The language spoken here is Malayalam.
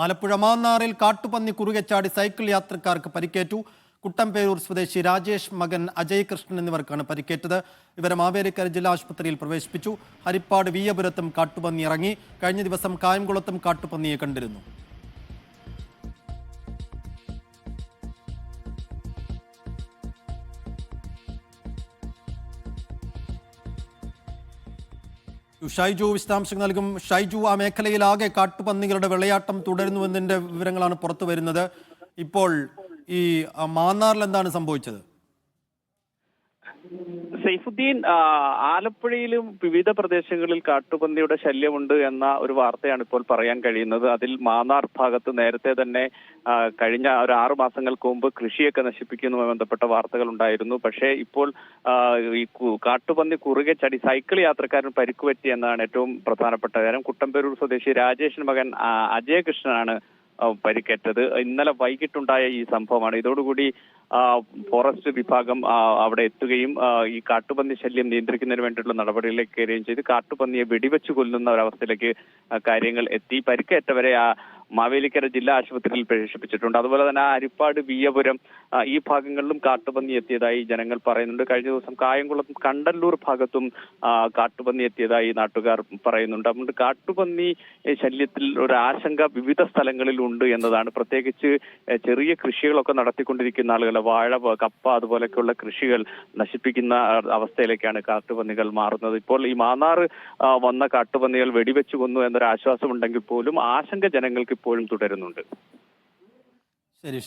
ആലപ്പുഴ മാന്നാറിൽ കാട്ടുപന്നി കുറുകെ ചാടി സൈക്കിൾ യാത്രക്കാർക്ക് പരിക്കേറ്റു. കുട്ടമ്പേരൂർ സ്വദേശി രാജേഷ്, മകൻ അജയ് കൃഷ്ണൻ എന്നിവർക്കാണ് പരിക്കേറ്റത്. ഇവരെ മാവേലിക്കര ജില്ലാ ആശുപത്രിയിൽ പ്രവേശിപ്പിച്ചു. ഹരിപ്പാട് വീയപുരത്തും കാട്ടുപന്നി ഇറങ്ങി. കഴിഞ്ഞ ദിവസം കായംകുളത്തും കാട്ടുപന്നിയെ കണ്ടിരുന്നു. ഷൈജു വിശദാംശങ്ങൾ നൽകും. ഷൈജു, ആ മേഖലയിലാകെ കാട്ടുപന്നികളുടെ വിളയാട്ടം തുടരുന്നുവെന്നതിന്റെ വിവരങ്ങളാണ് പുറത്തു വരുന്നത്. ഇപ്പോൾ ഈ മാന്നാറിൽ എന്താണ് സംഭവിച്ചത്? സൈഫുദ്ദീൻ, ആലപ്പുഴയിലും വിവിധ പ്രദേശങ്ങളിൽ കാട്ടുപന്നിയുടെ ശല്യമുണ്ട് എന്ന ഒരു വാർത്തയാണ് ഇപ്പോൾ പറയാൻ കഴിയുന്നത്. അതിൽ മാന്നാർ ഭാഗത്ത് നേരത്തെ തന്നെ കഴിഞ്ഞ ഒരു 6 മാസങ്ങൾക്ക് മുമ്പ് കൃഷിയൊക്കെ നശിപ്പിക്കുന്നതുമായി ബന്ധപ്പെട്ട വാർത്തകൾ ഉണ്ടായിരുന്നു. പക്ഷേ ഇപ്പോൾ ഈ കാട്ടുപന്നി കുറുകെ ചടി സൈക്കിൾ യാത്രക്കാരൻ പരിക്കുപറ്റി എന്നാണ് ഏറ്റവും പ്രധാനപ്പെട്ട കാര്യം. കുട്ടമ്പേരൂർ സ്വദേശി രാജേഷിന്റെ മകൻ അജയ കൃഷ്ണനാണ് പരിക്കേറ്റത്. ഇന്നലെ വൈകിട്ടുണ്ടായ ഈ സംഭവമാണ്. ഇതോടുകൂടി ഫോറസ്റ്റ് വിഭാഗം അവിടെ എത്തുകയും ഈ കാട്ടുപന്നി ശല്യം നിയന്ത്രിക്കുന്നതിന് വേണ്ടിയിട്ടുള്ള നടപടികളിലേക്ക് കയറുകയും ചെയ്ത് കാട്ടുപന്നിയെ വെടിവെച്ച് കൊല്ലുന്ന ഒരവസ്ഥയിലേക്ക് കാര്യങ്ങൾ എത്തി. പരിക്കേറ്റവരെ മാവേലിക്കര ജില്ലാ ആശുപത്രിയിൽ പ്രവേശിപ്പിച്ചിട്ടുണ്ട്. അതുപോലെ തന്നെ ഹരിപ്പാട് വീയപുരം ഈ ഭാഗങ്ങളിലും കാട്ടുപന്നി എത്തിയതായി ജനങ്ങൾ പറയുന്നുണ്ട്. കഴിഞ്ഞ ദിവസം കായംകുളം കണ്ടല്ലൂർ ഭാഗത്തും കാട്ടുപന്നി എത്തിയതായി നാട്ടുകാർ പറയുന്നുണ്ട്. അതുകൊണ്ട് കാട്ടുപന്നി ശല്യത്തിൽ ഒരു ആശങ്ക വിവിധ സ്ഥലങ്ങളിൽ ഉണ്ട് എന്നതാണ്. പ്രത്യേകിച്ച് ചെറിയ കൃഷികളൊക്കെ നടത്തിക്കൊണ്ടിരിക്കുന്ന ആളുകൾ, വാഴ, കപ്പ അതുപോലെയൊക്കെയുള്ള കൃഷികൾ നശിപ്പിക്കുന്ന അവസ്ഥയിലേക്കാണ് കാട്ടുപന്നികൾ മാറുന്നത്. ഇപ്പോൾ ഈ മാന്നാർ വന്ന കാട്ടുപന്നികൾ വെടിവെച്ചു കൊന്നു എന്നൊരു ആശ്വാസം ഉണ്ടെങ്കിൽ പോലും ആശങ്ക ജനങ്ങൾക്ക് ഇപ്പോഴും തുടരുന്നുണ്ട്. ശരി.